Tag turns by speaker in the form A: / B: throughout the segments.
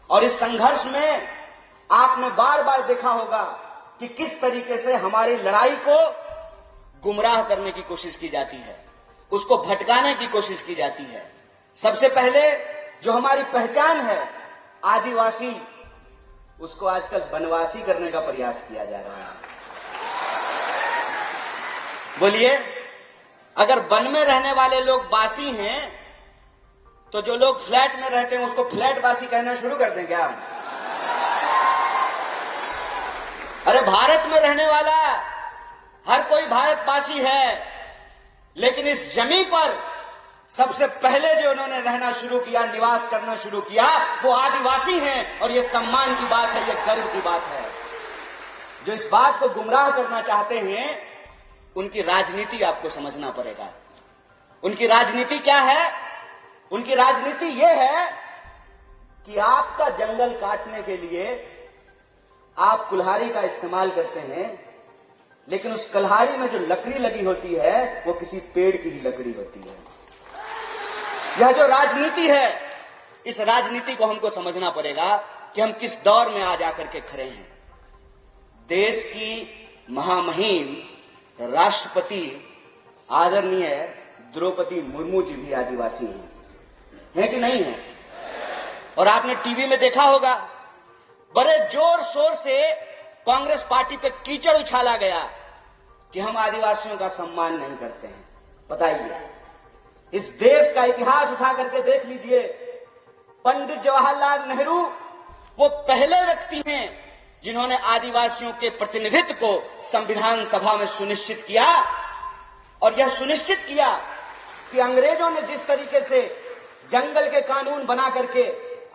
A: और इस संघर्ष में आपने बार बार देखा होगा कि किस तरीके से हमारी लड़ाई को गुमराह करने की कोशिश की जाती है, उसको भटकाने की कोशिश की जाती है। सबसे पहले जो हमारी पहचान है आदिवासी, उसको आजकल बनवासी करने का प्रयास किया जा रहा है। बोलिए, अगर वन में रहने वाले लोग बासी हैं तो जो लोग फ्लैट में रहते हैं उसको फ्लैट बासी कहना शुरू कर दें क्या? अरे भारत में रहने वाला हर कोई भारतवासी है, लेकिन इस जमीन पर सबसे पहले जो उन्होंने रहना शुरू किया, निवास करना शुरू किया, वो आदिवासी हैं। और ये सम्मान की बात है, ये गर्व की बात है। जो इस बात को गुमराह करना चाहते हैं उनकी राजनीति आपको समझना पड़ेगा। उनकी राजनीति क्या है? उनकी राजनीति यह है कि आपका जंगल काटने के लिए आप कुल्हाड़ी का इस्तेमाल करते हैं, लेकिन उस कुल्हाड़ी में जो लकड़ी लगी होती है वो किसी पेड़ की ही लकड़ी होती है। यह जो राजनीति है, इस राजनीति को हमको समझना पड़ेगा कि हम किस दौर में आज आकर के खड़े हैं। देश की महामहिम राष्ट्रपति आदरणीय द्रौपदी मुर्मू जी भी आदिवासी हैं कि नहीं है? और आपने टीवी में देखा होगा, बड़े जोर शोर से कांग्रेस पार्टी पे कीचड़ उछाला गया कि हम आदिवासियों का सम्मान नहीं करते हैं। बताइए, इस देश का इतिहास उठा करके देख लीजिए। पंडित जवाहरलाल नेहरू वो पहले व्यक्ति हैं जिन्होंने आदिवासियों के प्रतिनिधित्व को संविधान सभा में सुनिश्चित किया। और यह सुनिश्चित किया कि अंग्रेजों ने जिस तरीके से जंगल के कानून बना करके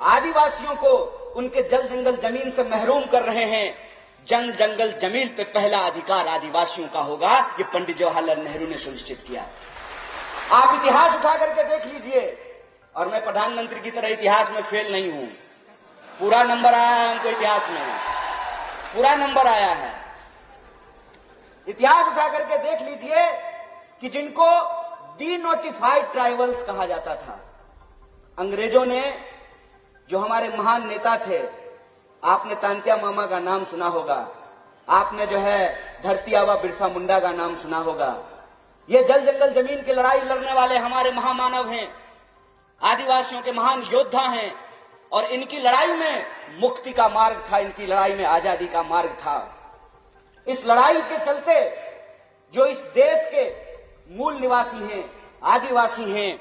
A: आदिवासियों को उनके जल जंगल जमीन से महरूम कर रहे हैं, जंग जंगल जमीन पे पहला अधिकार आदिवासियों का होगा, ये पंडित जवाहरलाल नेहरू ने सुनिश्चित किया। आप इतिहास उठा करके देख लीजिए। और मैं प्रधानमंत्री की तरह इतिहास में फेल नहीं हूं। पूरा नंबर आया है हमको, इतिहास में पूरा नंबर आया है। इतिहास उठा करके देख लीजिए कि जिनको डीनोटिफाइड ट्राइबल्स कहा जाता था, अंग्रेजों ने, जो हमारे महान नेता थे, आपने तांत्या मामा का नाम सुना होगा, आपने जो है धरती आबा बिरसा मुंडा का नाम सुना होगा। ये जल जंगल जमीन की लड़ाई लड़ने वाले हमारे महामानव हैं, आदिवासियों के महान योद्धा हैं। और इनकी लड़ाई में मुक्ति का मार्ग था, इनकी लड़ाई में आजादी का मार्ग था। इस लड़ाई के चलते जो इस देश के मूल निवासी हैं, आदिवासी हैं,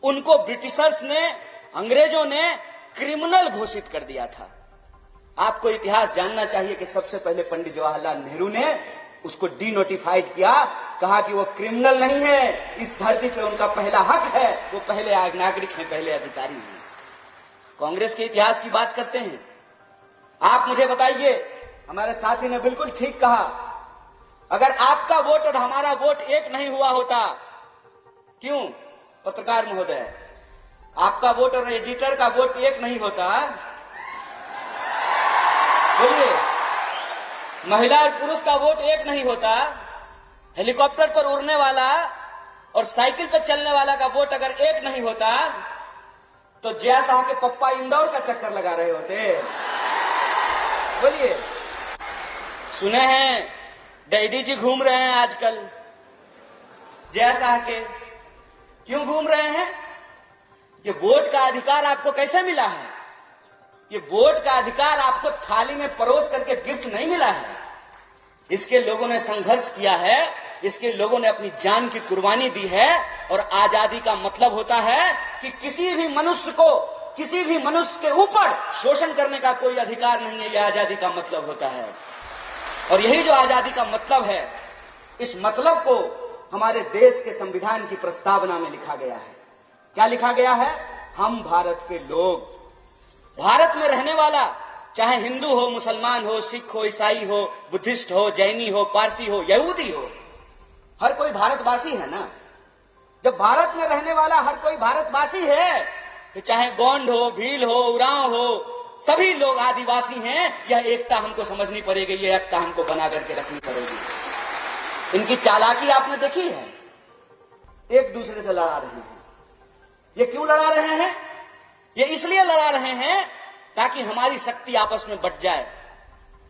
A: उनको ब्रिटिशर्स ने, अंग्रेजों ने क्रिमिनल घोषित कर दिया था। आपको इतिहास जानना चाहिए कि सबसे पहले पंडित जवाहरलाल नेहरू ने उसको डीनोटिफाइड किया, कहा कि वो क्रिमिनल नहीं है, इस धरती पे उनका पहला हक है, वो पहले नागरिक हैं, पहले अधिकारी हैं। कांग्रेस के इतिहास की बात करते हैं। आप मुझे बताइए, हमारे साथी ने बिल्कुल ठीक कहा, अगर आपका वोट और हमारा वोट एक नहीं हुआ होता, क्यों पत्रकार महोदय, आपका वोट और एडिटर का वोट एक नहीं होता? बोलिए, महिला और पुरुष का वोट एक नहीं होता? हेलीकॉप्टर पर उड़ने वाला और साइकिल पर चलने वाला का वोट अगर एक नहीं होता तो जया साह के पप्पा इंदौर का चक्कर लगा रहे होते? बोलिए, सुने हैं डैडी जी घूम रहे हैं आजकल जया साह के। क्यों घूम रहे हैं? ये वोट का अधिकार आपको कैसे मिला है? ये वोट का अधिकार आपको थाली में परोस करके गिफ्ट नहीं मिला है। इसके लोगों ने संघर्ष किया है, इसके लोगों ने अपनी जान की कुर्बानी दी है। और आजादी का मतलब होता है कि किसी भी मनुष्य को, किसी भी मनुष्य के ऊपर शोषण करने का कोई अधिकार नहीं है। यह आजादी का मतलब होता है। और यही जो आजादी का मतलब है, इस मतलब को हमारे देश के संविधान की प्रस्तावना में लिखा गया है। क्या लिखा गया है? हम भारत के लोग, भारत में रहने वाला, चाहे हिंदू हो, मुसलमान हो, सिख हो, ईसाई हो, बुद्धिस्ट हो, जैनी हो, पारसी हो, यहूदी हो, हर कोई भारतवासी है ना। जब भारत में रहने वाला हर कोई भारतवासी है तो चाहे गोंड हो, भील हो, उरांव हो, सभी लोग आदिवासी हैं। यह एकता हमको समझनी पड़ेगी, यह एकता हमको बना करके रखनी पड़ेगी। इनकी चालाकी आपने देखी है, एक दूसरे से लड़ा रहे हैं। ये क्यों लड़ा रहे हैं? ये इसलिए लड़ा रहे हैं ताकि हमारी शक्ति आपस में बट जाए।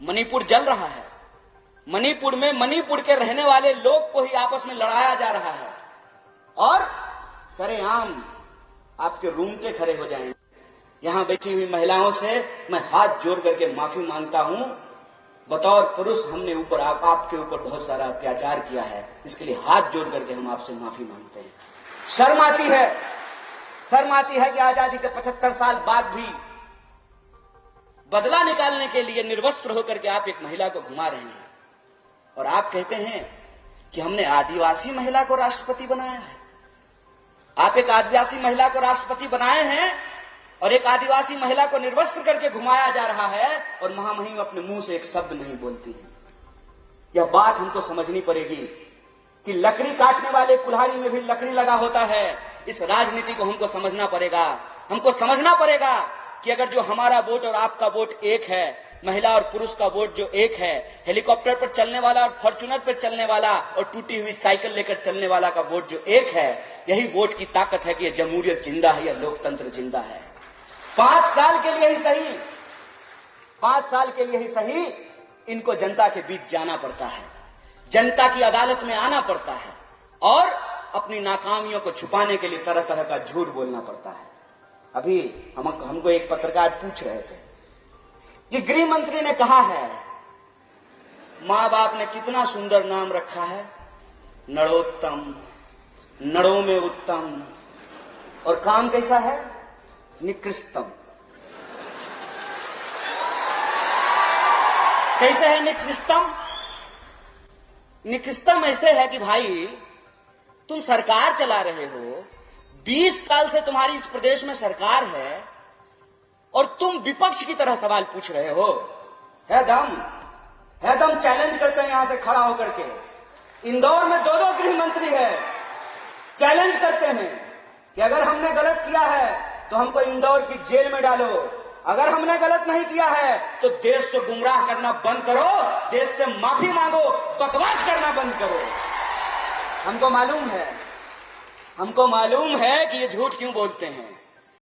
A: मणिपुर जल रहा है। मणिपुर में मणिपुर के रहने वाले लोग को ही आपस में लड़ाया जा रहा है और सरेआम आपके रूंगटे खड़े हो जाएंगे। यहां बैठी हुई महिलाओं से मैं हाथ जोड़ करके माफी मांगता हूं। बतौर पुरुष हमने आपके ऊपर बहुत सारा अत्याचार किया है, इसके लिए हाथ जोड़ करके हम आपसे माफी मांगते हैं। शर्म आती है कि आजादी के 75 साल बाद भी बदला निकालने के लिए निर्वस्त्र होकर के आप एक महिला को घुमा रहे हैं और आप कहते हैं कि हमने आदिवासी महिला को राष्ट्रपति बनाया है। आप एक आदिवासी महिला को राष्ट्रपति बनाए हैं और एक आदिवासी महिला को निर्वस्त्र करके घुमाया जा रहा है और महामहिम अपने मुंह से एक शब्द नहीं बोलती है। यह बात हमको समझनी पड़ेगी कि लकड़ी काटने वाले कुल्हाड़ी में भी लकड़ी लगा होता है। इस राजनीति को हमको समझना पड़ेगा। हमको समझना पड़ेगा कि अगर जो हमारा वोट और आपका वोट एक है, महिला और पुरुष का वोट जो एक है, हेलीकॉप्टर पर चलने वाला और फॉर्च्यूनर पर चलने वाला और टूटी हुई साइकिल लेकर चलने वाला का वोट जो एक है, यही वोट की ताकत है कि यह जमहूरियत जिंदा है, यह लोकतंत्र जिंदा है। 5 साल के लिए ही सही इनको जनता के बीच जाना पड़ता है, जनता की अदालत में आना पड़ता है और अपनी नाकामियों को छुपाने के लिए तरह तरह का झूठ बोलना पड़ता है। अभी हमको एक पत्रकार पूछ रहे थे कि गृह मंत्री ने कहा है मां बाप ने कितना सुंदर नाम रखा है, नड़ोत्तम, नड़ों में उत्तम, और काम कैसा है, निकृष्टम। कैसे है निकृष्टम? निकृष्टम ऐसे है कि भाई तुम सरकार चला रहे हो, 20 साल से तुम्हारी इस प्रदेश में सरकार है और तुम विपक्ष की तरह सवाल पूछ रहे हो। है दम चैलेंज करते हैं यहां से खड़ा होकर के। इंदौर में 2 गृह मंत्री है, चैलेंज करते हैं कि अगर हमने गलत किया है तो हमको इंदौर की जेल में डालो, अगर हमने गलत नहीं किया है तो देश से गुमराह करना बंद करो, देश से माफी मांगो, बकवास करना बंद करो। हमको मालूम है कि ये झूठ क्यों बोलते हैं।